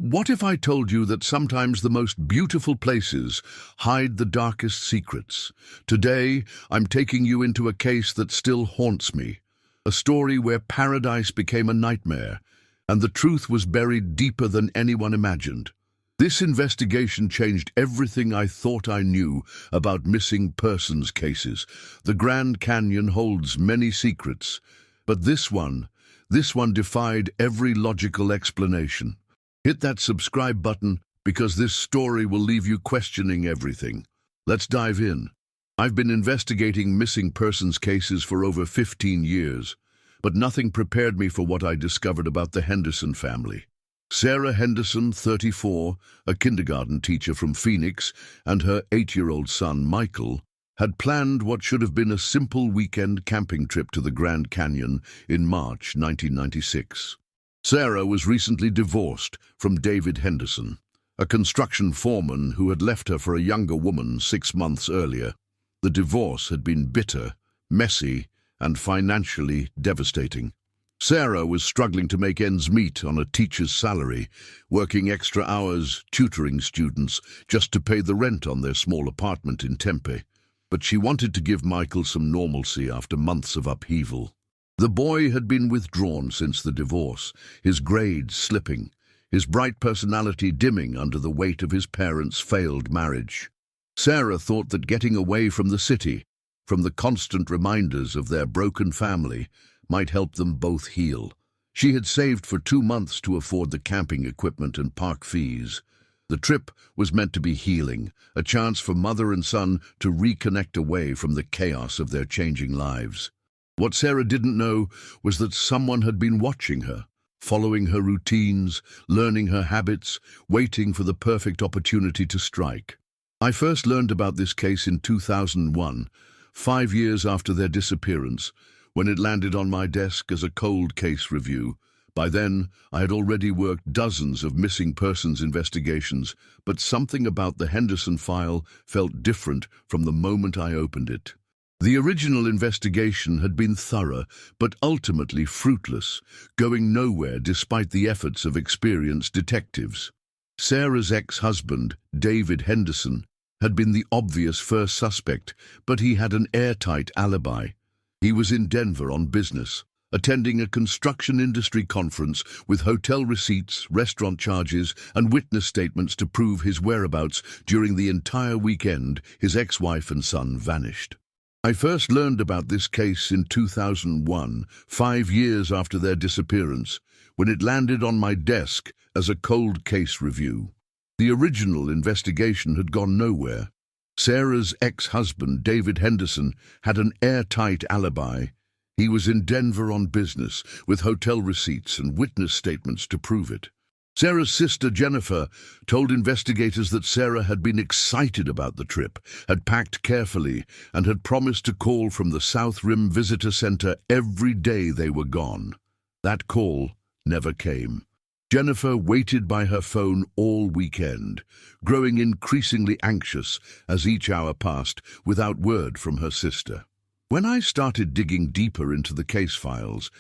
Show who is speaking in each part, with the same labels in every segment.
Speaker 1: What if I told you that sometimes the most beautiful places hide the darkest secrets? Today, I'm taking you into a case that still haunts me, a story where paradise became a nightmare, and the truth was buried deeper than anyone imagined. This investigation changed everything I thought I knew about missing persons cases. The Grand Canyon holds many secrets, but this one defied every logical explanation. Hit that subscribe button because this story will leave you questioning everything. Let's dive in. I've been investigating missing persons cases for over 15 years, but nothing prepared me for what I discovered about the Henderson family. Sarah Henderson, 34, a kindergarten teacher from Phoenix, and her 8-year-old son, Michael, had planned what should have been a simple weekend camping trip to the Grand Canyon in March 1996. Sarah was recently divorced from David Henderson, a construction foreman who had left her for a younger woman 6 months earlier. The divorce had been bitter, messy, and financially devastating. Sarah was struggling to make ends meet on a teacher's salary, working extra hours tutoring students just to pay the rent on their small apartment in Tempe. But she wanted to give Michael some normalcy after months of upheaval. The boy had been withdrawn since the divorce, his grades slipping, his bright personality dimming under the weight of his parents' failed marriage. Sarah thought that getting away from the city, from the constant reminders of their broken family, might help them both heal. She had saved for 2 months to afford the camping equipment and park fees. The trip was meant to be healing, a chance for mother and son to reconnect away from the chaos of their changing lives. What Sarah didn't know was that someone had been watching her, following her routines, learning her habits, waiting for the perfect opportunity to strike. I first learned about this case in 2001, 5 years after their disappearance, when it landed on my desk as a cold case review. By then, I had already worked dozens of missing persons investigations, but something about the Henderson file felt different from the moment I opened it. The original investigation had been thorough, but ultimately fruitless, going nowhere despite the efforts of experienced detectives. Sarah's ex-husband, David Henderson, had been the obvious first suspect, but he had an airtight alibi. He was in Denver on business, attending a construction industry conference with hotel receipts, restaurant charges, and witness statements to prove his whereabouts. During the entire weekend, his ex-wife and son vanished. I first learned about this case in 2001, 5 years after their disappearance, when it landed on my desk as a cold case review. The original investigation had gone nowhere. Sarah's ex-husband, David Henderson, had an airtight alibi. He was in Denver on business, with hotel receipts and witness statements to prove it. Sarah's sister, Jennifer, told investigators that Sarah had been excited about the trip, had packed carefully, and had promised to call from the South Rim Visitor Center every day they were gone. That call never came. Jennifer waited by her phone all weekend, growing increasingly anxious as each hour passed without word from her sister. When I started digging deeper into the case files,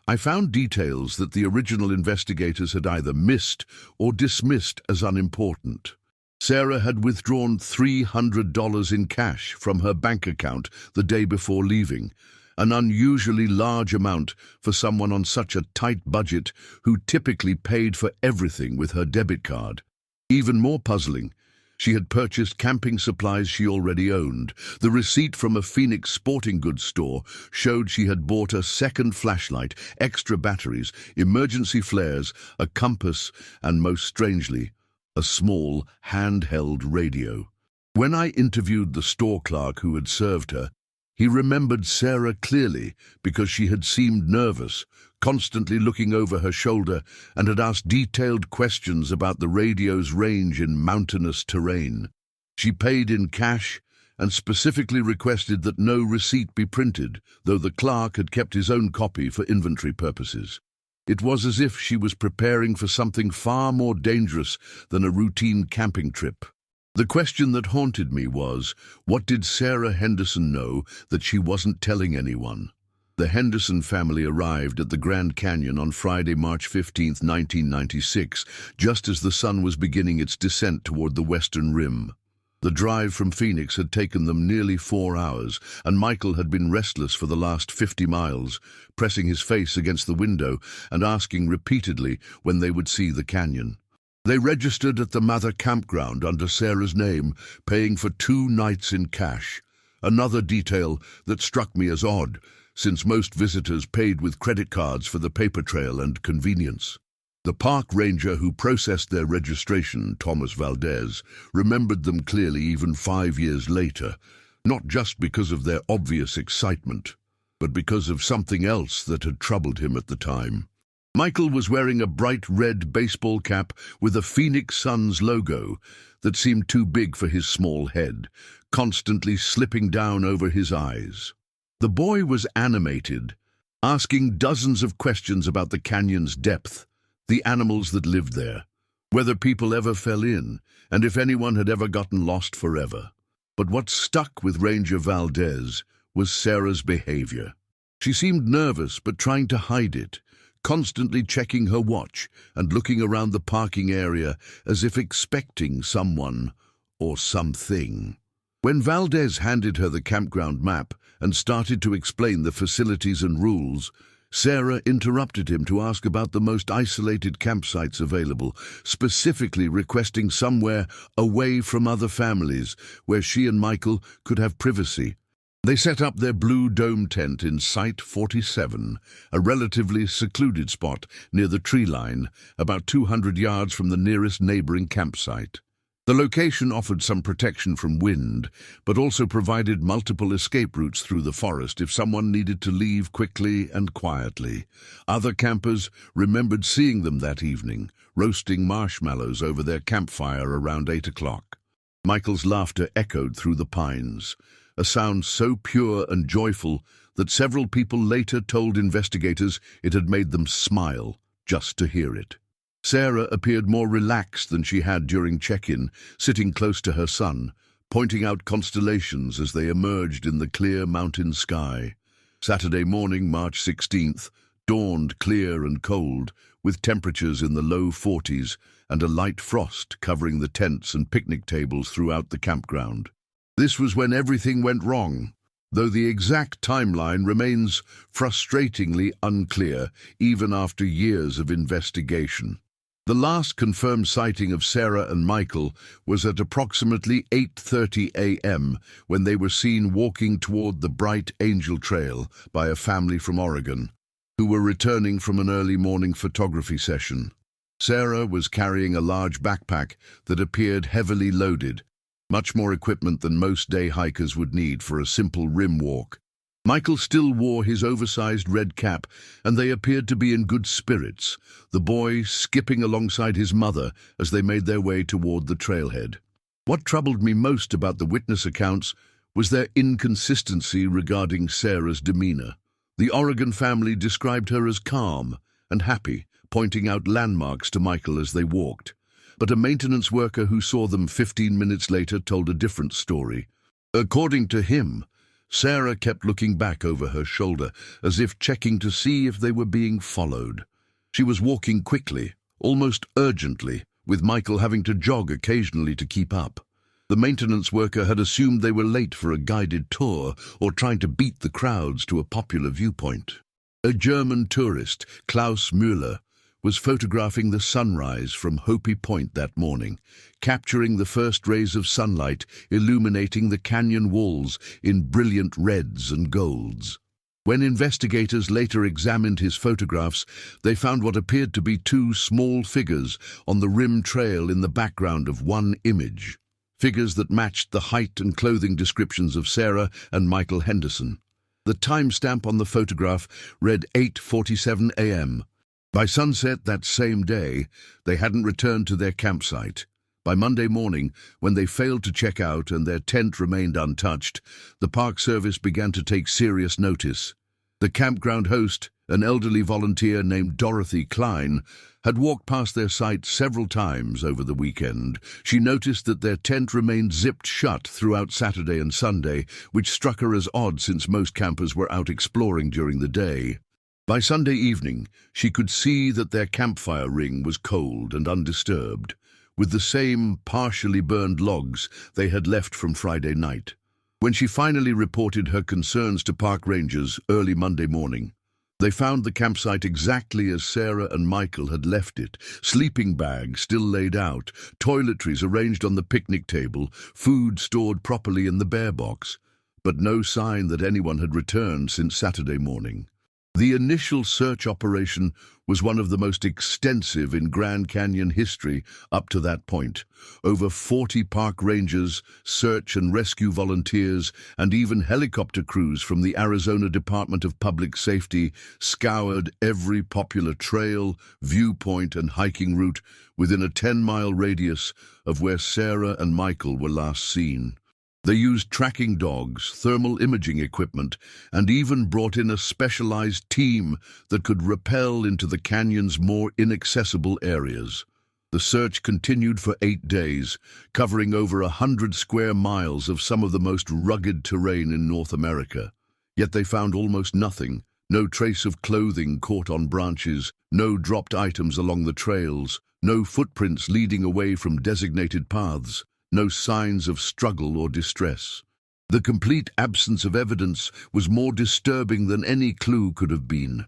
Speaker 1: I found details that the original investigators had either missed or dismissed as unimportant. Sarah had withdrawn $300 in cash from her bank account the day before leaving, an unusually large amount for someone on such a tight budget who typically paid for everything with her debit card. Even more puzzling, she had purchased camping supplies she already owned. The receipt from a Phoenix sporting goods store showed she had bought a second flashlight, extra batteries, emergency flares, a compass, and most strangely, a small handheld radio. When I interviewed the store clerk who had served her, he remembered Sarah clearly because she had seemed nervous, constantly looking over her shoulder, and had asked detailed questions about the radio's range in mountainous terrain. She paid in cash and specifically requested that no receipt be printed, though the clerk had kept his own copy for inventory purposes. It was as if she was preparing for something far more dangerous than a routine camping trip. The question that haunted me was, what did Sarah Henderson know that she wasn't telling anyone? The Henderson family arrived at the Grand Canyon on Friday, March 15, 1996, just as the sun was beginning its descent toward the western rim. The drive from Phoenix had taken them nearly 4 hours, and Michael had been restless for the last 50 miles, pressing his face against the window and asking repeatedly when they would see the canyon. They registered at the Mather campground under Sarah's name, paying for 2 nights in cash. Another detail that struck me as odd, since most visitors paid with credit cards for the paper trail and convenience. The park ranger who processed their registration, Thomas Valdez, remembered them clearly even 5 years later, not just because of their obvious excitement, but because of something else that had troubled him at the time. Michael was wearing a bright red baseball cap with a Phoenix Suns logo that seemed too big for his small head, constantly slipping down over his eyes. The boy was animated, asking dozens of questions about the canyon's depth, the animals that lived there, whether people ever fell in, and if anyone had ever gotten lost forever. But what stuck with Ranger Valdez was Sarah's behavior. She seemed nervous but trying to hide it, constantly checking her watch and looking around the parking area as if expecting someone or something. When Valdez handed her the campground map and started to explain the facilities and rules, Sarah interrupted him to ask about the most isolated campsites available, specifically requesting somewhere away from other families where she and Michael could have privacy. They set up their blue dome tent in Site 47, a relatively secluded spot near the tree line, about 200 yards from the nearest neighboring campsite. The location offered some protection from wind, but also provided multiple escape routes through the forest if someone needed to leave quickly and quietly. Other campers remembered seeing them that evening, roasting marshmallows over their campfire around 8 o'clock. Michael's laughter echoed through the pines, a sound so pure and joyful that several people later told investigators it had made them smile just to hear it. Sarah appeared more relaxed than she had during check-in, sitting close to her son, pointing out constellations as they emerged in the clear mountain sky. Saturday morning, March 16th, dawned clear and cold, with temperatures in the low 40s and a light frost covering the tents and picnic tables throughout the campground. This was when everything went wrong, though the exact timeline remains frustratingly unclear even after years of investigation. The last confirmed sighting of Sarah and Michael was at approximately 8:30 a.m. when they were seen walking toward the Bright Angel Trail by a family from Oregon, who were returning from an early morning photography session. Sarah was carrying a large backpack that appeared heavily loaded, much more equipment than most day hikers would need for a simple rim walk. Michael still wore his oversized red cap, and they appeared to be in good spirits, the boy skipping alongside his mother as they made their way toward the trailhead. What troubled me most about the witness accounts was their inconsistency regarding Sarah's demeanor. The Oregon family described her as calm and happy, pointing out landmarks to Michael as they walked. But a maintenance worker who saw them 15 minutes later told a different story. According to him, Sarah kept looking back over her shoulder, as if checking to see if they were being followed. She was walking quickly, almost urgently, with Michael having to jog occasionally to keep up. The maintenance worker had assumed they were late for a guided tour or trying to beat the crowds to a popular viewpoint. A German tourist, Klaus Müller, was photographing the sunrise from Hopi Point that morning, capturing the first rays of sunlight illuminating the canyon walls in brilliant reds and golds. When investigators later examined his photographs, they found what appeared to be 2 small figures on the rim trail in the background of one image, figures that matched the height and clothing descriptions of Sarah and Michael Henderson. The timestamp on the photograph read 8:47 a.m. By sunset that same day, they hadn't returned to their campsite. By Monday morning, when they failed to check out and their tent remained untouched, the Park Service began to take serious notice. The campground host, an elderly volunteer named Dorothy Klein, had walked past their site several times over the weekend. She noticed that their tent remained zipped shut throughout Saturday and Sunday, which struck her as odd since most campers were out exploring during the day. By Sunday evening, she could see that their campfire ring was cold and undisturbed, with the same partially burned logs they had left from Friday night. When she finally reported her concerns to park rangers early Monday morning, they found the campsite exactly as Sarah and Michael had left it. Sleeping bags still laid out, toiletries arranged on the picnic table, food stored properly in the bear box, but no sign that anyone had returned since Saturday morning. The initial search operation was one of the most extensive in Grand Canyon history up to that point. Over 40 park rangers, search and rescue volunteers, and even helicopter crews from the Arizona Department of Public Safety scoured every popular trail, viewpoint, and hiking route within a 10-mile radius of where Sarah and Michael were last seen. They used tracking dogs, thermal imaging equipment, and even brought in a specialized team that could rappel into the canyon's more inaccessible areas. The search continued for 8 days, covering over 100 square miles of some of the most rugged terrain in North America. Yet they found almost nothing, no trace of clothing caught on branches, no dropped items along the trails, no footprints leading away from designated paths. No signs of struggle or distress. The complete absence of evidence was more disturbing than any clue could have been.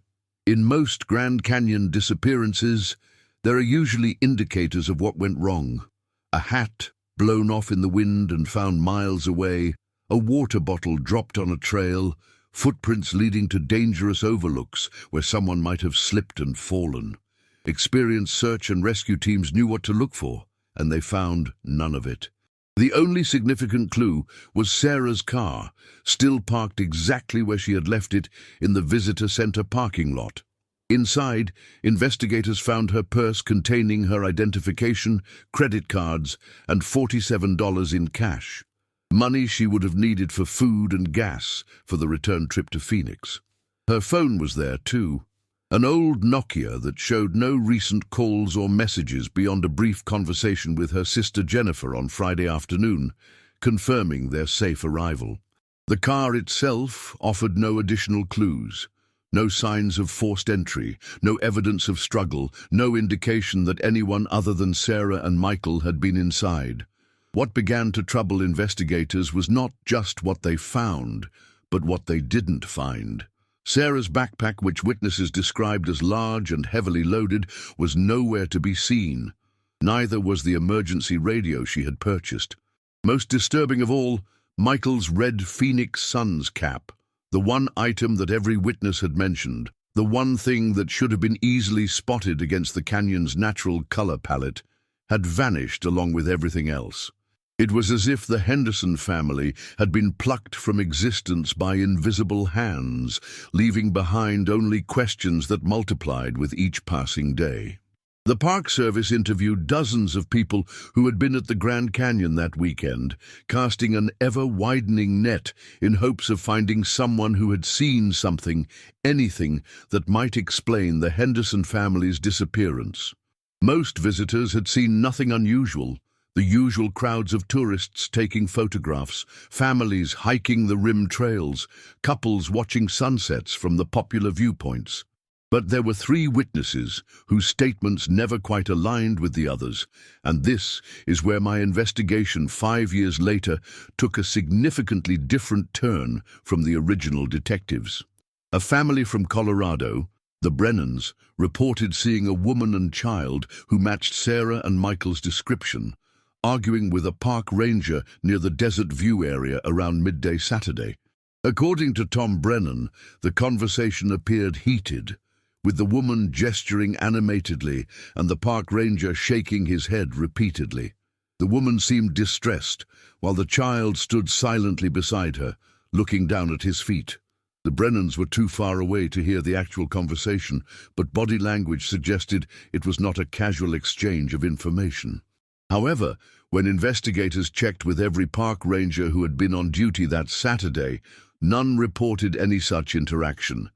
Speaker 1: In most Grand Canyon disappearances, there are usually indicators of what went wrong. A hat blown off in the wind and found miles away, a water bottle dropped on a trail, footprints leading to dangerous overlooks where someone might have slipped and fallen. Experienced search and rescue teams knew what to look for, and they found none of it. The only significant clue was Sarah's car, still parked exactly where she had left it in the visitor center parking lot. Inside, investigators found her purse containing her identification, credit cards, and $47 in cash, money she would have needed for food and gas for the return trip to Phoenix. Her phone was there too. An old Nokia that showed no recent calls or messages beyond a brief conversation with her sister Jennifer on Friday afternoon, confirming their safe arrival. The car itself offered no additional clues, no signs of forced entry, no evidence of struggle, no indication that anyone other than Sarah and Michael had been inside. What began to trouble investigators was not just what they found, but what they didn't find. Sarah's backpack, which witnesses described as large and heavily loaded, was nowhere to be seen. Neither was the emergency radio she had purchased. Most disturbing of all, Michael's red Phoenix Suns cap, the one item that every witness had mentioned, the one thing that should have been easily spotted against the canyon's natural color palette, had vanished along with everything else. It was as if the Henderson family had been plucked from existence by invisible hands, leaving behind only questions that multiplied with each passing day. The Park Service interviewed dozens of people who had been at the Grand Canyon that weekend, casting an ever-widening net in hopes of finding someone who had seen something, anything that might explain the Henderson family's disappearance. Most visitors had seen nothing unusual. The usual crowds of tourists taking photographs, families hiking the rim trails, couples watching sunsets from the popular viewpoints. But there were 3 witnesses whose statements never quite aligned with the others, and this is where my investigation 5 years later took a significantly different turn from the original detectives. A family from Colorado, the Brennans, reported seeing a woman and child who matched Sarah and Michael's description, arguing with a park ranger near the Desert View area around midday Saturday. According to Tom Brennan, the conversation appeared heated, with the woman gesturing animatedly and the park ranger shaking his head repeatedly. The woman seemed distressed, while the child stood silently beside her, looking down at his feet. The Brennans were too far away to hear the actual conversation, but body language suggested it was not a casual exchange of information. However, when investigators checked with every park ranger who had been on duty that Saturday, none reported any such interaction.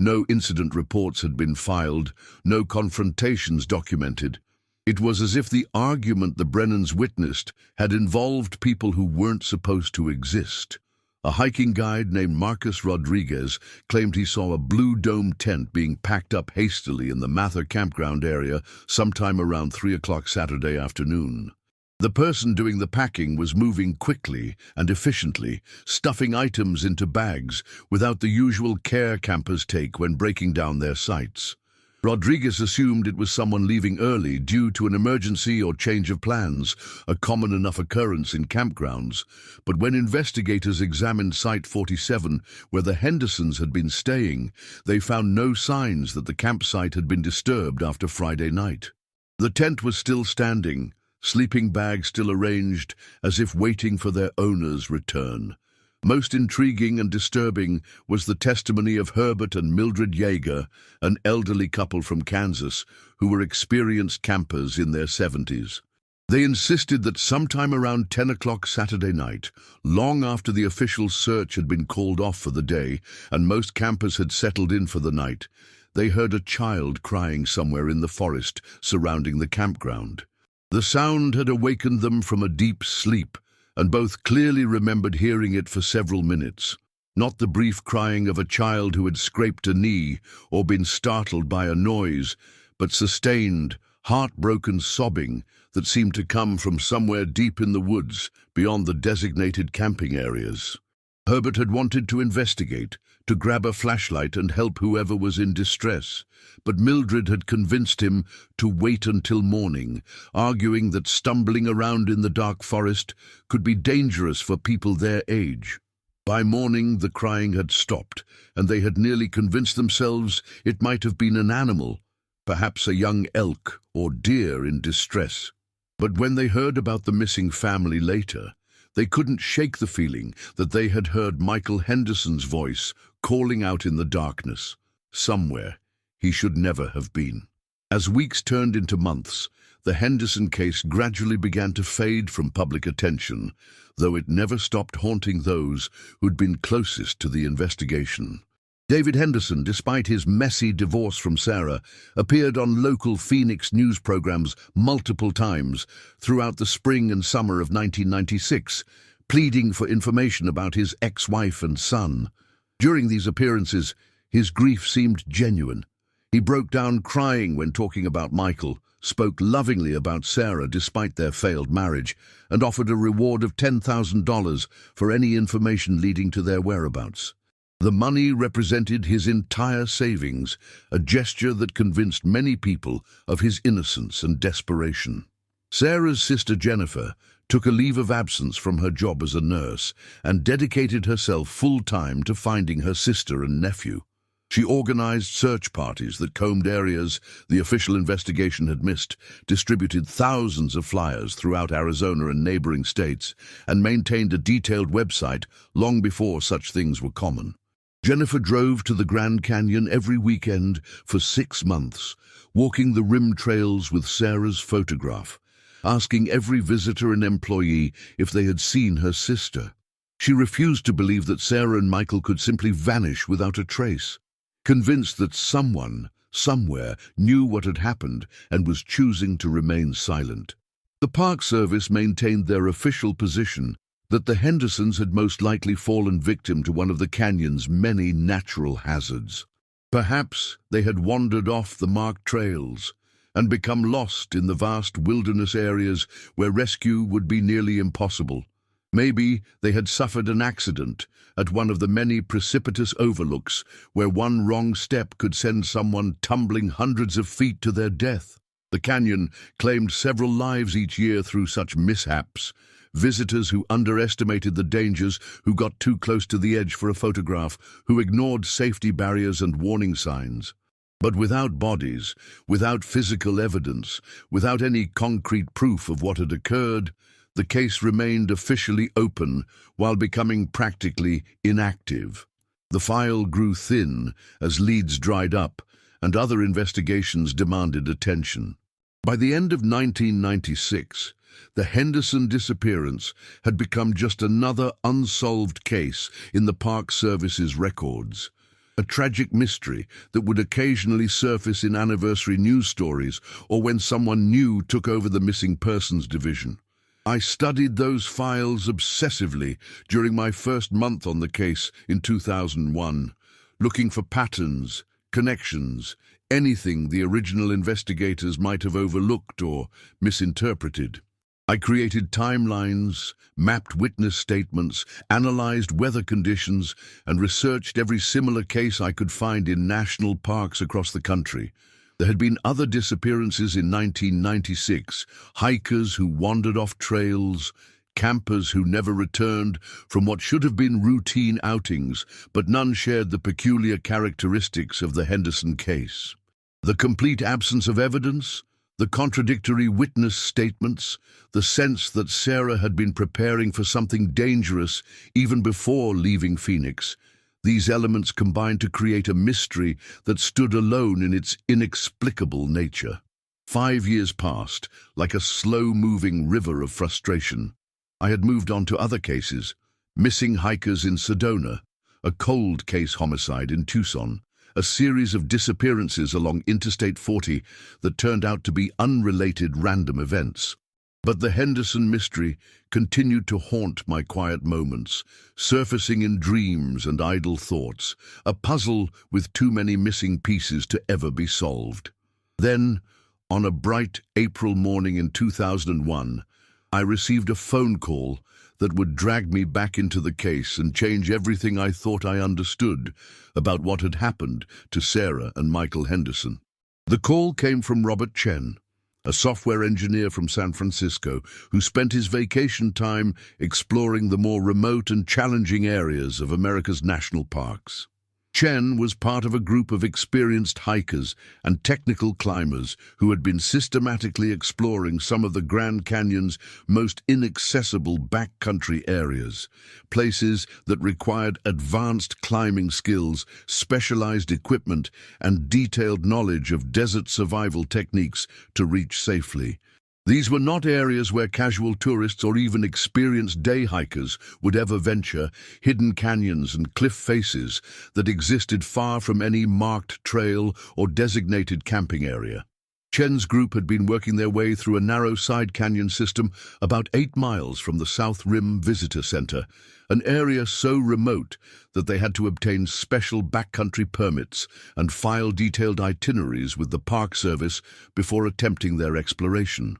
Speaker 1: No incident reports had been filed, no confrontations documented. It was as if the argument the Brennans witnessed had involved people who weren't supposed to exist. A hiking guide named Marcus Rodriguez claimed he saw a blue dome tent being packed up hastily in the Mather campground area sometime around 3 o'clock Saturday afternoon. The person doing the packing was moving quickly and efficiently, stuffing items into bags without the usual care campers take when breaking down their sites. Rodriguez assumed it was someone leaving early due to an emergency or change of plans, a common enough occurrence in campgrounds. But when investigators examined Site 47, where the Hendersons had been staying, they found no signs that the campsite had been disturbed after Friday night. The tent was still standing, sleeping bags still arranged as if waiting for their owner's return. Most intriguing and disturbing was the testimony of Herbert and Mildred Yeager, an elderly couple from Kansas who were experienced campers in their 70s. They insisted that sometime around 10 o'clock Saturday night, long after the official search had been called off for the day and most campers had settled in for the night, they heard a child crying somewhere in the forest surrounding the campground. The sound had awakened them from a deep sleep, and both clearly remembered hearing it for several minutes. Not the brief crying of a child who had scraped a knee or been startled by a noise, but sustained, heartbroken sobbing that seemed to come from somewhere deep in the woods beyond the designated camping areas. Herbert had wanted to investigate, to grab a flashlight and help whoever was in distress, but Mildred had convinced him to wait until morning, arguing that stumbling around in the dark forest could be dangerous for people their age. By morning, the crying had stopped, and they had nearly convinced themselves it might have been an animal, perhaps a young elk or deer in distress. But when they heard about the missing family later, they couldn't shake the feeling that they had heard Michael Henderson's voice calling out in the darkness, somewhere he should never have been. As weeks turned into months, the Henderson case gradually began to fade from public attention, though it never stopped haunting those who'd been closest to the investigation. David Henderson, despite his messy divorce from Sarah, appeared on local Phoenix news programs multiple times throughout the spring and summer of 1996, pleading for information about his ex-wife and son. During these appearances, his grief seemed genuine. He broke down crying when talking about Michael, spoke lovingly about Sarah despite their failed marriage, and offered a reward of $10,000 for any information leading to their whereabouts. The money represented his entire savings, a gesture that convinced many people of his innocence and desperation. Sarah's sister Jennifer took a leave of absence from her job as a nurse and dedicated herself full-time to finding her sister and nephew. She organized search parties that combed areas the official investigation had missed, distributed thousands of flyers throughout Arizona and neighboring states, and maintained a detailed website long before such things were common. Jennifer drove to the Grand Canyon every weekend for 6 months, walking the rim trails with Sarah's photograph, asking every visitor and employee if they had seen her sister. She refused to believe that Sarah and Michael could simply vanish without a trace, convinced that someone, somewhere, knew what had happened and was choosing to remain silent. The Park Service maintained their official position that the Hendersons had most likely fallen victim to one of the canyon's many natural hazards. Perhaps they had wandered off the marked trails and become lost in the vast wilderness areas where rescue would be nearly impossible. Maybe they had suffered an accident at one of the many precipitous overlooks where one wrong step could send someone tumbling hundreds of feet to their death. The canyon claimed several lives each year through such mishaps. Visitors who underestimated the dangers, who got too close to the edge for a photograph, who ignored safety barriers and warning signs. But without bodies, without physical evidence, without any concrete proof of what had occurred, the case remained officially open while becoming practically inactive. The file grew thin as leads dried up and other investigations demanded attention. By the end of 1996, the Henderson disappearance had become just another unsolved case in the Park Service's records. a tragic mystery that would occasionally surface in anniversary news stories or when someone new took over the missing persons division. I studied those files obsessively during my first month on the case in 2001, looking for patterns, connections, anything the original investigators might have overlooked or misinterpreted. I created timelines, mapped witness statements, analyzed weather conditions, and researched every similar case I could find in national parks across the country. There had been other disappearances in 1996, hikers who wandered off trails, campers who never returned from what should have been routine outings, but none shared the peculiar characteristics of the Henderson case. The complete absence of evidence, the contradictory witness statements, the sense that Sarah had been preparing for something dangerous even before leaving Phoenix. These elements combined to create a mystery that stood alone in its inexplicable nature. 5 years passed, like a slow-moving river of frustration. I had moved on to other cases: missing hikers in Sedona, a cold case homicide in Tucson, a series of disappearances along Interstate 40 that turned out to be unrelated random events. But the Henderson mystery continued to haunt my quiet moments, surfacing in dreams and idle thoughts, a puzzle with too many missing pieces to ever be solved. Then, on a bright April morning in 2001, I received a phone call that would drag me back into the case and change everything I thought I understood about what had happened to Sarah and Michael Henderson. The call came from Robert Chen, a software engineer from San Francisco who spent his vacation time exploring the more remote and challenging areas of America's national parks. Chen was part of a group of experienced hikers and technical climbers who had been systematically exploring some of the Grand Canyon's most inaccessible backcountry areas, places that required advanced climbing skills, specialized equipment, and detailed knowledge of desert survival techniques to reach safely. These were not areas where casual tourists or even experienced day hikers would ever venture, hidden canyons and cliff faces that existed far from any marked trail or designated camping area. Chen's group had been working their way through a narrow side canyon system about 8 miles from the South Rim Visitor Center, an area so remote that they had to obtain special backcountry permits and file detailed itineraries with the Park Service before attempting their exploration.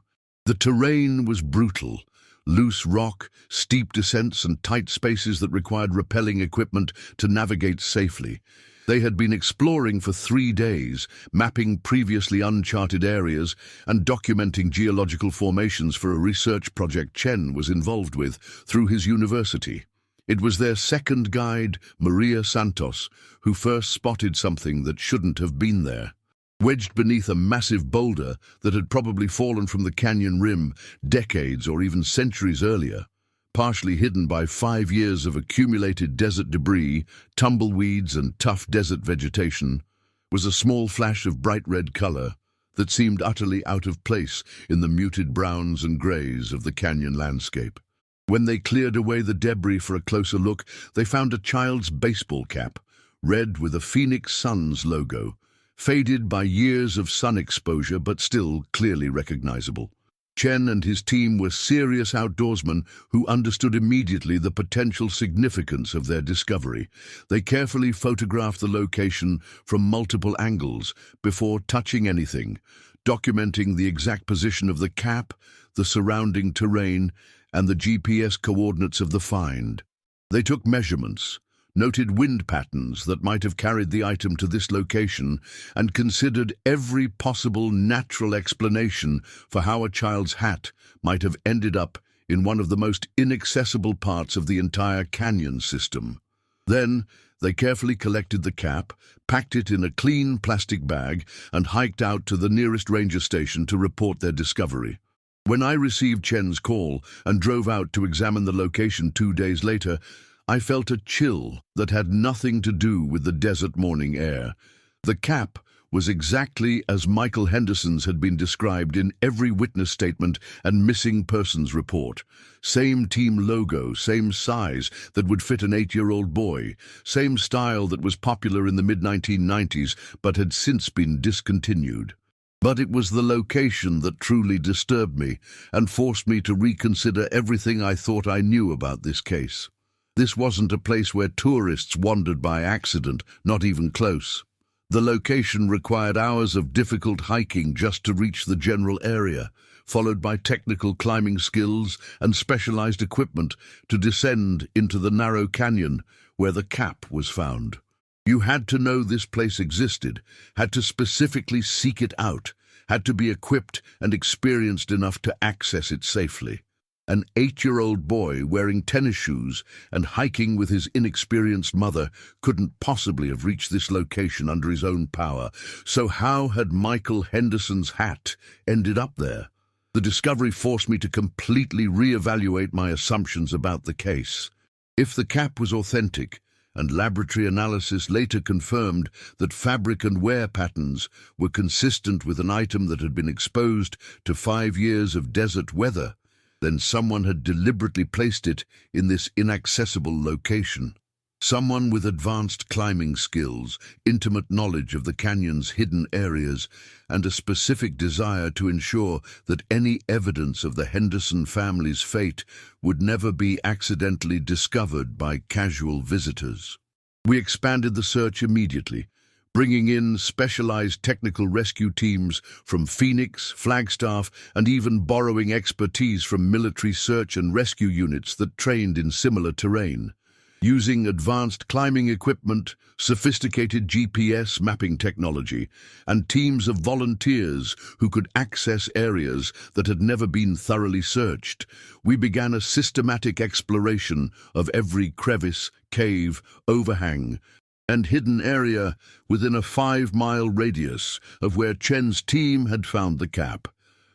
Speaker 1: The terrain was brutal: loose rock, steep descents, and tight spaces that required rappelling equipment to navigate safely. They had been exploring for 3 days, mapping previously uncharted areas and documenting geological formations for a research project Chen was involved with through his university. It was their second guide, Maria Santos, who first spotted something that shouldn't have been there. Wedged beneath a massive boulder that had probably fallen from the canyon rim decades or even centuries earlier, partially hidden by 5 years of accumulated desert debris, tumbleweeds, and tough desert vegetation, was a small flash of bright red color that seemed utterly out of place in the muted browns and grays of the canyon landscape. When they cleared away the debris for a closer look, they found a child's baseball cap, red with a Phoenix Suns logo, faded by years of sun exposure but still clearly recognizable. Chen and his team were serious outdoorsmen who understood immediately the potential significance of their discovery. They carefully photographed the location from multiple angles before touching anything, documenting the exact position of the cap, the surrounding terrain, and the GPS coordinates of the find. They took measurements, noted wind patterns that might have carried the item to this location, and considered every possible natural explanation for how a child's hat might have ended up in one of the most inaccessible parts of the entire canyon system. Then, they carefully collected the cap, packed it in a clean plastic bag, and hiked out to the nearest ranger station to report their discovery. When I received Chen's call and drove out to examine the location 2 days later, I felt a chill that had nothing to do with the desert morning air. The cap was exactly as Michael Henderson's had been described in every witness statement and missing persons report. Same team logo, same size that would fit an 8-year-old boy, same style that was popular in the mid-1990s but had since been discontinued. But it was the location that truly disturbed me and forced me to reconsider everything I thought I knew about this case. This wasn't a place where tourists wandered by accident, not even close. The location required hours of difficult hiking just to reach the general area, followed by technical climbing skills and specialized equipment to descend into the narrow canyon where the cap was found. You had to know this place existed, had to specifically seek it out, had to be equipped and experienced enough to access it safely. An 8-year-old boy wearing tennis shoes and hiking with his inexperienced mother couldn't possibly have reached this location under his own power. So how had Michael Henderson's hat ended up there? The discovery forced me to completely reevaluate my assumptions about the case. If the cap was authentic, and laboratory analysis later confirmed that fabric and wear patterns were consistent with an item that had been exposed to 5 years of desert weather, then someone had deliberately placed it in this inaccessible location. Someone with advanced climbing skills, intimate knowledge of the canyon's hidden areas, and a specific desire to ensure that any evidence of the Henderson family's fate would never be accidentally discovered by casual visitors. We expanded the search immediately, bringing in specialized technical rescue teams from Phoenix, Flagstaff, and even borrowing expertise from military search and rescue units that trained in similar terrain. Using advanced climbing equipment, sophisticated GPS mapping technology, and teams of volunteers who could access areas that had never been thoroughly searched, we began a systematic exploration of every crevice, cave, overhang, and hidden area within a 5-mile radius of where Chen's team had found the cap.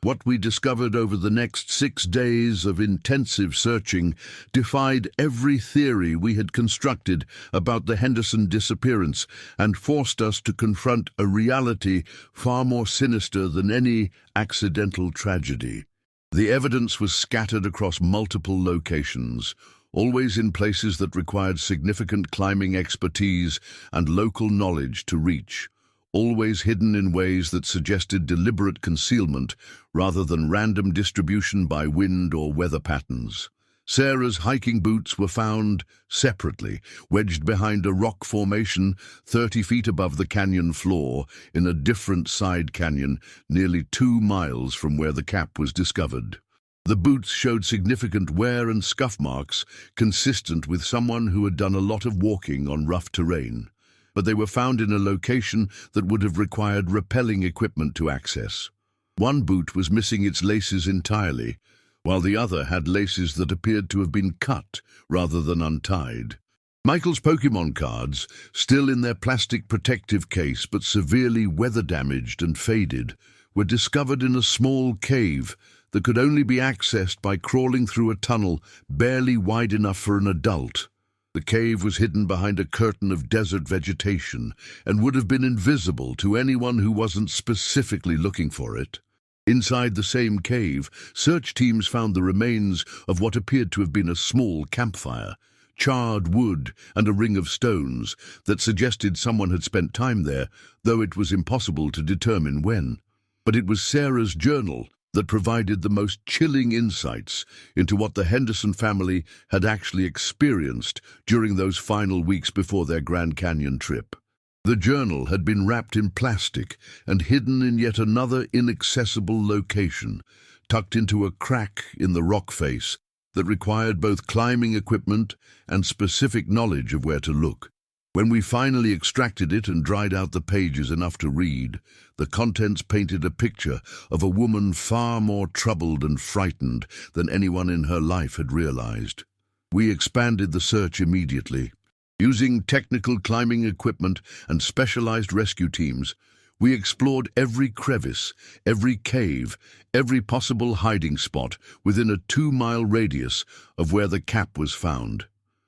Speaker 1: What we discovered over the next 6 days of intensive searching defied every theory we had constructed about the Henderson disappearance and forced us to confront a reality far more sinister than any accidental tragedy. The evidence was scattered across multiple locations, always in places that required significant climbing expertise and local knowledge to reach. Always hidden in ways that suggested deliberate concealment rather than random distribution by wind or weather patterns. Sarah's hiking boots were found separately, wedged behind a rock formation 30 feet above the canyon floor in a different side canyon nearly 2 miles from where the cap was discovered. The boots showed significant wear and scuff marks consistent with someone who had done a lot of walking on rough terrain, but they were found in a location that would have required rappelling equipment to access. One boot was missing its laces entirely, while the other had laces that appeared to have been cut rather than untied. Michael's Pokémon cards, still in their plastic protective case but severely weather-damaged and faded, were discovered in a small cave that could only be accessed by crawling through a tunnel barely wide enough for an adult. The cave was hidden behind a curtain of desert vegetation and would have been invisible to anyone who wasn't specifically looking for it. Inside the same cave, search teams found the remains of what appeared to have been a small campfire, charred wood and a ring of stones that suggested someone had spent time there, though it was impossible to determine when. But it was Sarah's journal that provided the most chilling insights into what the Henderson family had actually experienced during those final weeks before their Grand Canyon trip. The journal had been wrapped in plastic and hidden in yet another inaccessible location, tucked into a crack in the rock face that required both climbing equipment and specific knowledge of where to look. When we finally extracted it and dried out the pages enough to read, the contents painted a picture of a woman far more troubled and frightened than anyone in her life had realized. We expanded the search immediately. Using technical climbing equipment and specialized rescue teams, we explored every crevice, every cave, every possible hiding spot within a 2-mile radius of where the cap was found.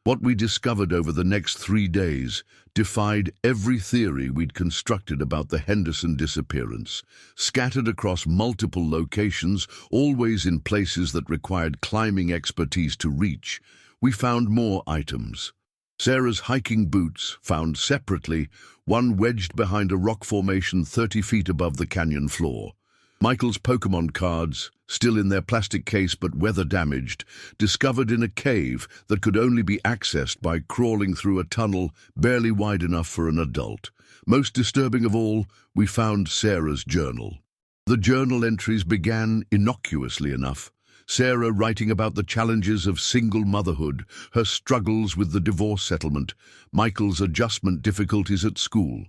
Speaker 1: What we discovered over the next 3 days defied every theory we'd constructed about the Henderson disappearance. Scattered across multiple locations, always in places that required climbing expertise to reach, we found more items. Sarah's hiking boots, found separately, one wedged behind a rock formation 30 feet above the canyon floor. Michael's Pokémon cards, still in their plastic case but weather-damaged, discovered in a cave that could only be accessed by crawling through a tunnel barely wide enough for an adult. Most disturbing of all, we found Sarah's journal. The journal entries began innocuously enough. Sarah writing about the challenges of single motherhood, her struggles with the divorce settlement, Michael's adjustment difficulties at school.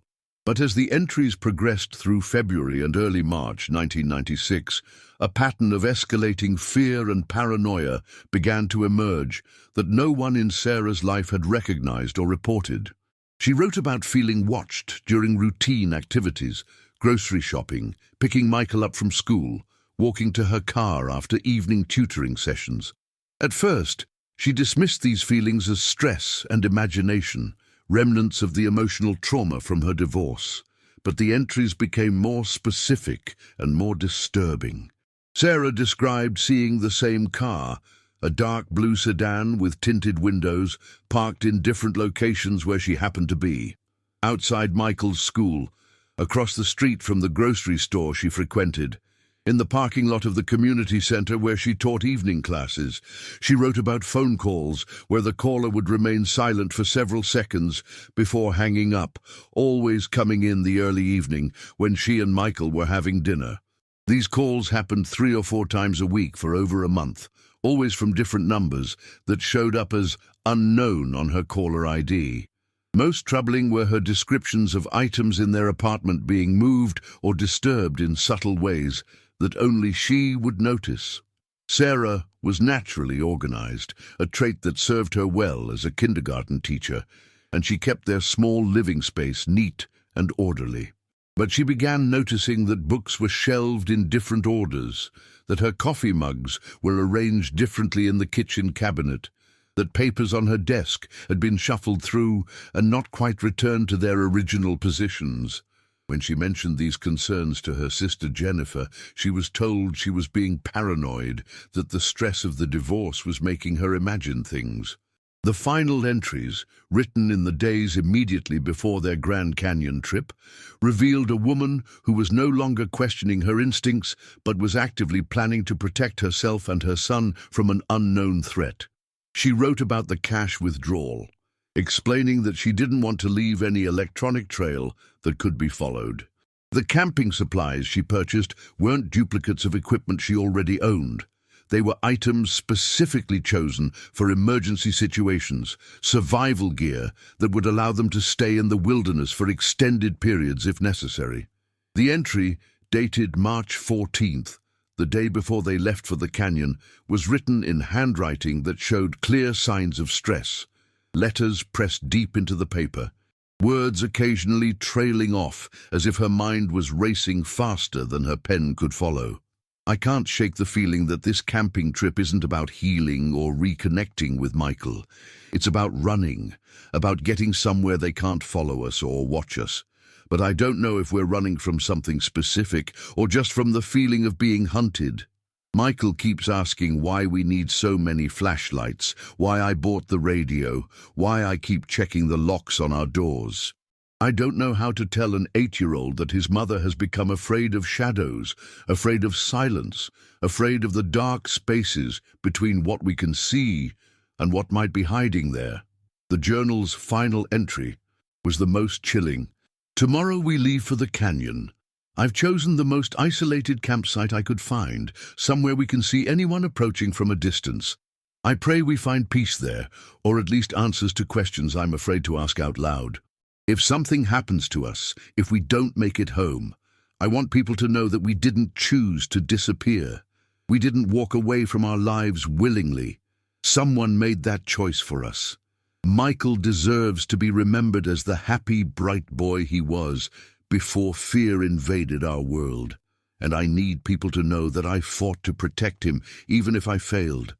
Speaker 1: But as the entries progressed through February and early March 1996, a pattern of escalating fear and paranoia began to emerge that no one in Sarah's life had recognized or reported. She wrote about feeling watched during routine activities, grocery shopping, picking Michael up from school, walking to her car after evening tutoring sessions. At first, she dismissed these feelings as stress and imagination, remnants of the emotional trauma from her divorce. But the entries became more specific and more disturbing. Sarah described seeing the same car, a dark blue sedan with tinted windows, parked in different locations where she happened to be. Outside Michael's school, across the street from the grocery store she frequented, in the parking lot of the community center where she taught evening classes. She wrote about phone calls where the caller would remain silent for several seconds before hanging up, always coming in the early evening when she and Michael were having dinner. These calls happened 3 or 4 times a week for over a month, always from different numbers that showed up as unknown on her caller ID. Most troubling were her descriptions of items in their apartment being moved or disturbed in subtle ways that only she would notice. Sarah was naturally organized, a trait that served her well as a kindergarten teacher, and she kept their small living space neat and orderly. But she began noticing that books were shelved in different orders, that her coffee mugs were arranged differently in the kitchen cabinet, that papers on her desk had been shuffled through and not quite returned to their original positions. When she mentioned these concerns to her sister Jennifer, she was told she was being paranoid, that the stress of the divorce was making her imagine things. The final entries, written in the days immediately before their Grand Canyon trip, revealed a woman who was no longer questioning her instincts but was actively planning to protect herself and her son from an unknown threat. She wrote about the cash withdrawal, explaining that she didn't want to leave any electronic trail that could be followed. The camping supplies she purchased weren't duplicates of equipment she already owned. They were items specifically chosen for emergency situations, survival gear that would allow them to stay in the wilderness for extended periods if necessary. The entry, dated March 14th, the day before they left for the canyon, was written in handwriting that showed clear signs of stress. Letters pressed deep into the paper, words occasionally trailing off as if her mind was racing faster than her pen could follow. I can't shake the feeling that this camping trip isn't about healing or reconnecting with Michael. It's about running, about getting somewhere they can't follow us or watch us. But I don't know if we're running from something specific or just from the feeling of being hunted. Michael keeps asking why we need so many flashlights, why I bought the radio, why I keep checking the locks on our doors. I don't know how to tell an 8-year-old that his mother has become afraid of shadows, afraid of silence, afraid of the dark spaces between what we can see and what might be hiding there. The journal's final entry was the most chilling. Tomorrow we leave for the canyon. I've chosen the most isolated campsite I could find, somewhere we can see anyone approaching from a distance. I pray we find peace there, or at least answers to questions I'm afraid to ask out loud. If something happens to us, if we don't make it home, I want people to know that we didn't choose to disappear. We didn't walk away from our lives willingly. Someone made that choice for us. Michael deserves to be remembered as the happy, bright boy he was before fear invaded our world. And I need people to know that I fought to protect him, even if I failed.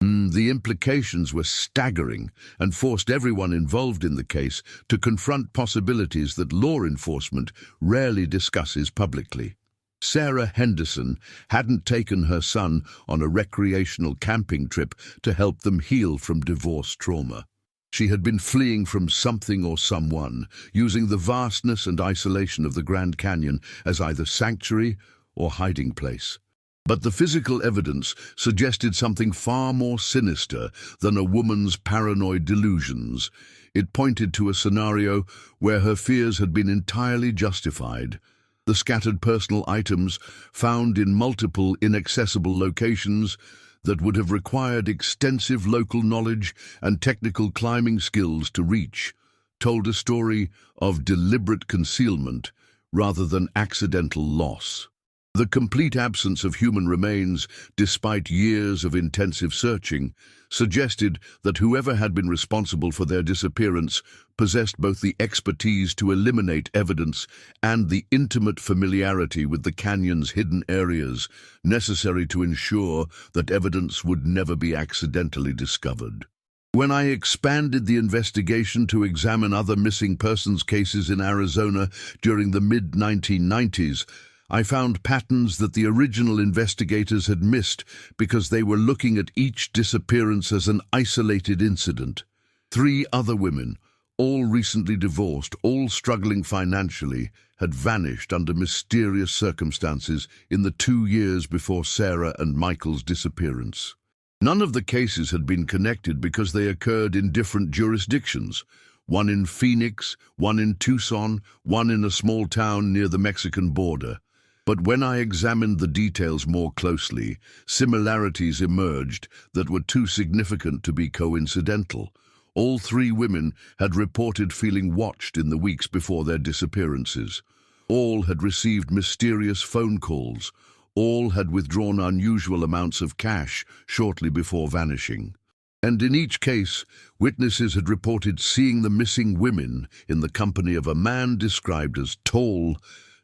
Speaker 1: The implications were staggering and forced everyone involved in the case to confront possibilities that law enforcement rarely discusses publicly. Sarah Henderson hadn't taken her son on a recreational camping trip to help them heal from divorce trauma. She had been fleeing from something or someone, using the vastness and isolation of the Grand Canyon as either sanctuary or hiding place. But the physical evidence suggested something far more sinister than a woman's paranoid delusions. It pointed to a scenario where her fears had been entirely justified. The scattered personal items found in multiple inaccessible locations that would have required extensive local knowledge and technical climbing skills to reach told a story of deliberate concealment rather than accidental loss. The complete absence of human remains, despite years of intensive searching, suggested that whoever had been responsible for their disappearance possessed both the expertise to eliminate evidence and the intimate familiarity with the canyon's hidden areas necessary to ensure that evidence would never be accidentally discovered. When I expanded the investigation to examine other missing persons cases in Arizona during the mid-1990s, I found patterns that the original investigators had missed because they were looking at each disappearance as an isolated incident. 3 other women, all recently divorced, all struggling financially, had vanished under mysterious circumstances in the 2 years before Sarah and Michael's disappearance. None of the cases had been connected because they occurred in different jurisdictions. One in Phoenix, one in Tucson, one in a small town near the Mexican border. But when I examined the details more closely, similarities emerged that were too significant to be coincidental. All 3 women had reported feeling watched in the weeks before their disappearances. All had received mysterious phone calls. All had withdrawn unusual amounts of cash shortly before vanishing. And in each case, witnesses had reported seeing the missing women in the company of a man described as tall,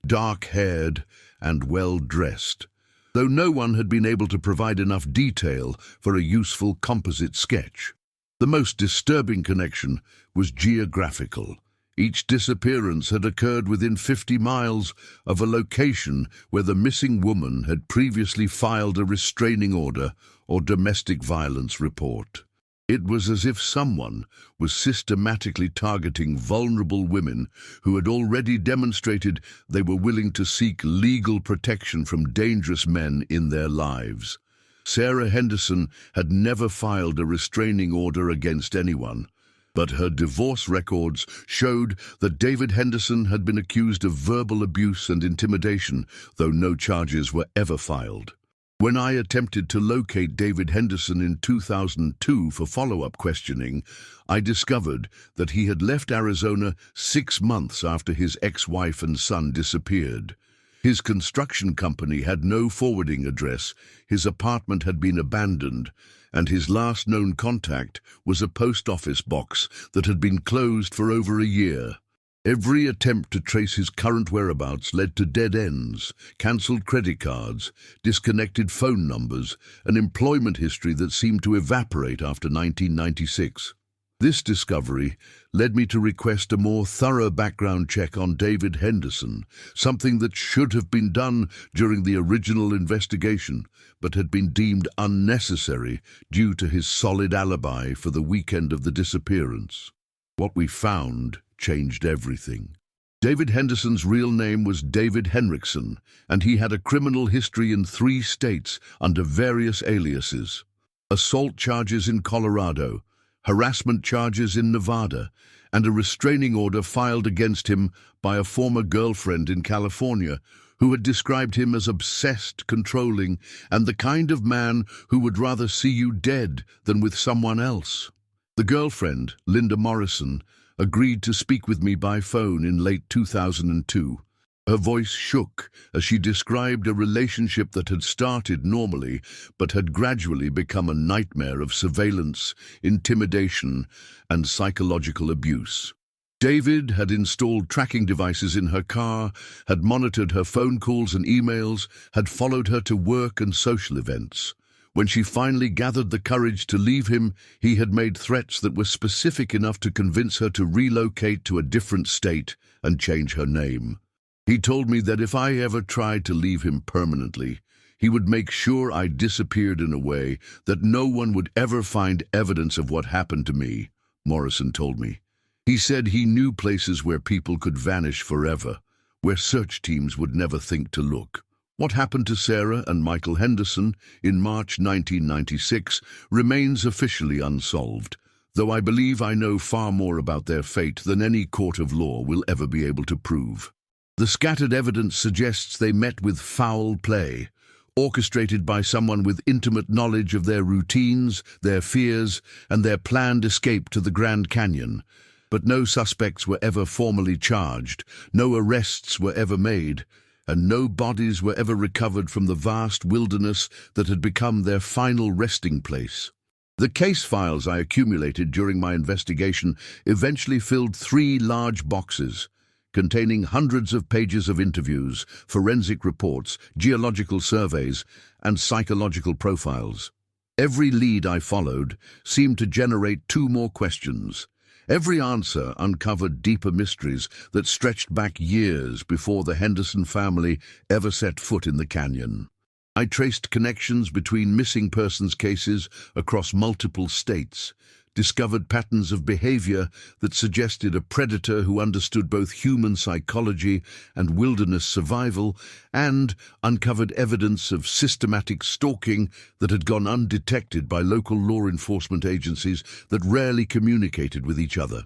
Speaker 1: dark-haired, and well-dressed, though no one had been able to provide enough detail for a useful composite sketch. The most disturbing connection was geographical. Each disappearance had occurred within 50 miles of a location where the missing woman had previously filed a restraining order or domestic violence report. It was as if someone was systematically targeting vulnerable women who had already demonstrated they were willing to seek legal protection from dangerous men in their lives. Sarah Henderson had never filed a restraining order against anyone, but her divorce records showed that David Henderson had been accused of verbal abuse and intimidation, though no charges were ever filed. When I attempted to locate David Henderson in 2002 for follow-up questioning, I discovered that he had left Arizona 6 months after his ex-wife and son disappeared. His construction company had no forwarding address, his apartment had been abandoned, and his last known contact was a post office box that had been closed for over a year. Every attempt to trace his current whereabouts led to dead ends, cancelled credit cards, disconnected phone numbers, an employment history that seemed to evaporate after 1996. This discovery led me to request a more thorough background check on David Henderson, something that should have been done during the original investigation, but had been deemed unnecessary due to his solid alibi for the weekend of the disappearance. What we found changed everything. David Henderson's real name was David Henriksen, and he had a criminal history in 3 states under various aliases. Assault charges in Colorado, harassment charges in Nevada, and a restraining order filed against him by a former girlfriend in California who had described him as obsessed, controlling, and the kind of man who would rather see you dead than with someone else. The girlfriend, Linda Morrison, agreed to speak with me by phone in late 2002. Her voice shook as she described a relationship that had started normally but had gradually become a nightmare of surveillance, intimidation, and psychological abuse. David had installed tracking devices in her car, had monitored her phone calls and emails, had followed her to work and social events. When she finally gathered the courage to leave him, he had made threats that were specific enough to convince her to relocate to a different state and change her name. He told me that if I ever tried to leave him permanently, he would make sure I disappeared in a way that no one would ever find evidence of what happened to me, Morrison told me. He said he knew places where people could vanish forever, where search teams would never think to look. What happened to Sarah and Michael Henderson in March 1996 remains officially unsolved, though I believe I know far more about their fate than any court of law will ever be able to prove. The scattered evidence suggests they met with foul play, orchestrated by someone with intimate knowledge of their routines, their fears, and their planned escape to the Grand Canyon. But no suspects were ever formally charged, no arrests were ever made, and no bodies were ever recovered from the vast wilderness that had become their final resting place. The case files I accumulated during my investigation eventually filled 3 large boxes, containing hundreds of pages of interviews, forensic reports, geological surveys, and psychological profiles. Every lead I followed seemed to generate 2 more questions. Every answer uncovered deeper mysteries that stretched back years before the Henderson family ever set foot in the canyon. I traced connections between missing persons cases across multiple states, discovered patterns of behavior that suggested a predator who understood both human psychology and wilderness survival, and uncovered evidence of systematic stalking that had gone undetected by local law enforcement agencies that rarely communicated with each other.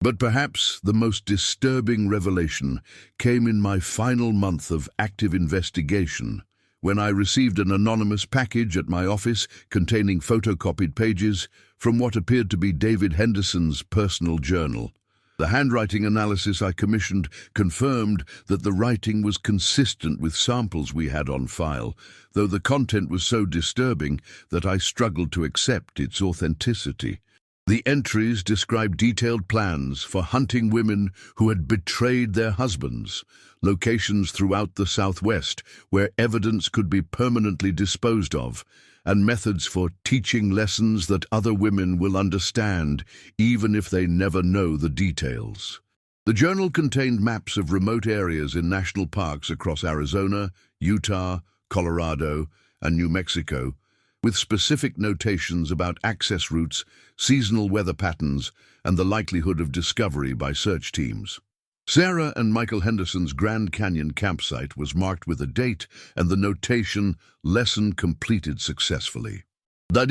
Speaker 1: But perhaps the most disturbing revelation came in my final month of active investigation, when I received an anonymous package at my office containing photocopied pages from what appeared to be David Henderson's personal journal. The handwriting analysis I commissioned confirmed that the writing was consistent with samples we had on file, though the content was so disturbing that I struggled to accept its authenticity. The entries described detailed plans for hunting women who had betrayed their husbands, locations throughout the Southwest where evidence could be permanently disposed of, and methods for teaching lessons that other women will understand, even if they never know the details. The journal contained maps of remote areas in national parks across Arizona, Utah, Colorado, and New Mexico, with specific notations about access routes, seasonal weather patterns, and the likelihood of discovery by search teams. Sarah and Michael Henderson's Grand Canyon campsite was marked with a date and the notation, "Lesson completed successfully." But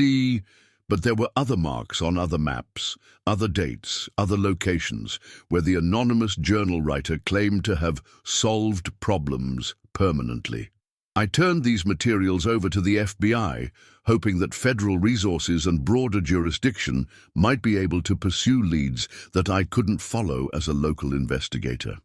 Speaker 1: there were other marks on other maps, other dates, other locations, where the anonymous journal writer claimed to have solved problems permanently. I turned these materials over to the FBI, hoping that federal resources and broader jurisdiction might be able to pursue leads that I couldn't follow as a local investigator.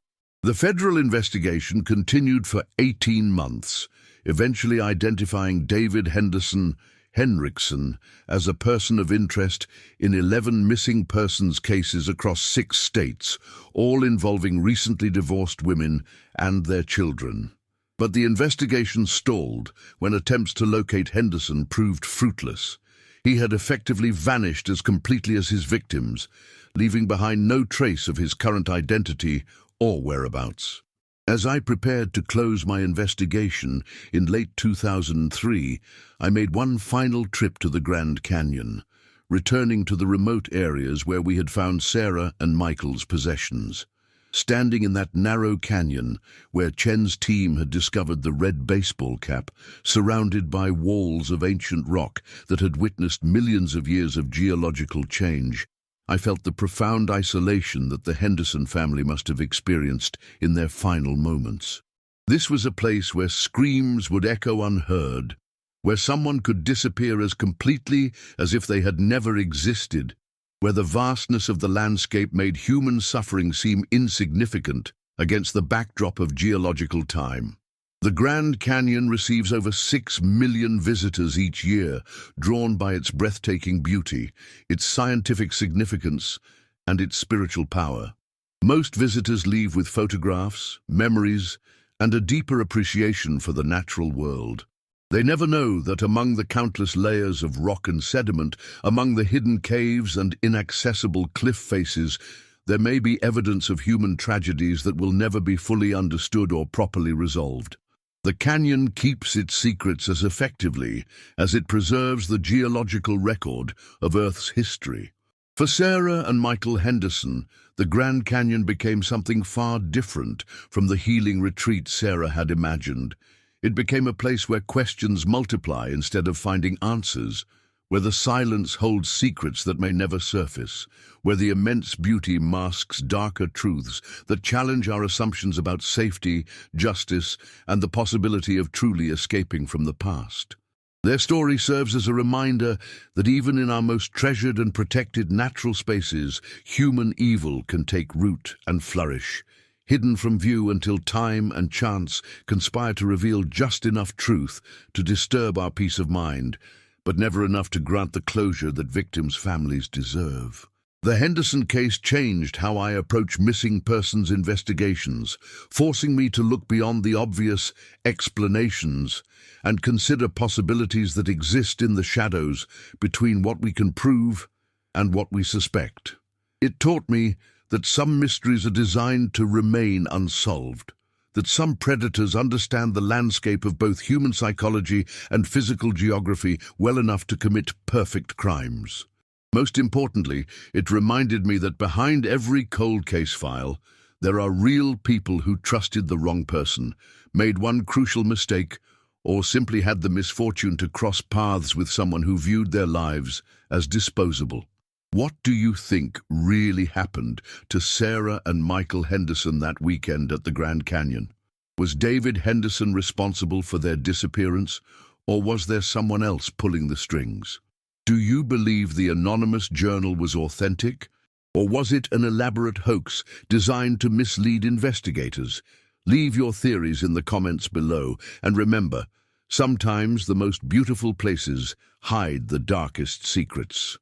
Speaker 1: The federal investigation continued for 18 months, eventually identifying David Henderson Henriksen as a person of interest in 11 missing persons cases across 6 states, all involving recently divorced women and their children. But the investigation stalled when attempts to locate Henderson proved fruitless. He had effectively vanished as completely as his victims, leaving behind no trace of his current identity or whereabouts. As I prepared to close my investigation in late 2003, I made one final trip to the Grand Canyon, returning to the remote areas where we had found Sarah and Michael's possessions. Standing in that narrow canyon where Chen's team had discovered the red baseball cap, surrounded by walls of ancient rock that had witnessed millions of years of geological change, I felt the profound isolation that the Henderson family must have experienced in their final moments. This was a place where screams would echo unheard, where someone could disappear as completely as if they had never existed, where the vastness of the landscape made human suffering seem insignificant against the backdrop of geological time. The Grand Canyon receives over 6 million visitors each year, drawn by its breathtaking beauty, its scientific significance, and its spiritual power. Most visitors leave with photographs, memories, and a deeper appreciation for the natural world. They never know that among the countless layers of rock and sediment, among the hidden caves and inaccessible cliff faces, there may be evidence of human tragedies that will never be fully understood or properly resolved. The canyon keeps its secrets as effectively as it preserves the geological record of Earth's history. For Sarah and Michael Henderson, the Grand Canyon became something far different from the healing retreat Sarah had imagined. It became a place where questions multiply instead of finding answers, where the silence holds secrets that may never surface, where the immense beauty masks darker truths that challenge our assumptions about safety, justice, and the possibility of truly escaping from the past. Their story serves as a reminder that even in our most treasured and protected natural spaces, human evil can take root and flourish, hidden from view until time and chance conspire to reveal just enough truth to disturb our peace of mind, but never enough to grant the closure that victims' families deserve. The Henderson case changed how I approach missing persons investigations, forcing me to look beyond the obvious explanations and consider possibilities that exist in the shadows between what we can prove and what we suspect. It taught me that some mysteries are designed to remain unsolved, that some predators understand the landscape of both human psychology and physical geography well enough to commit perfect crimes. Most importantly, it reminded me that behind every cold case file, there are real people who trusted the wrong person, made one crucial mistake, or simply had the misfortune to cross paths with someone who viewed their lives as disposable. What do you think really happened to Sarah and Michael Henderson that weekend at the Grand Canyon? Was David Henderson responsible for their disappearance, or was there someone else pulling the strings? Do you believe the anonymous journal was authentic, or was it an elaborate hoax designed to mislead investigators? Leave your theories in the comments below, and remember, sometimes the most beautiful places hide the darkest secrets.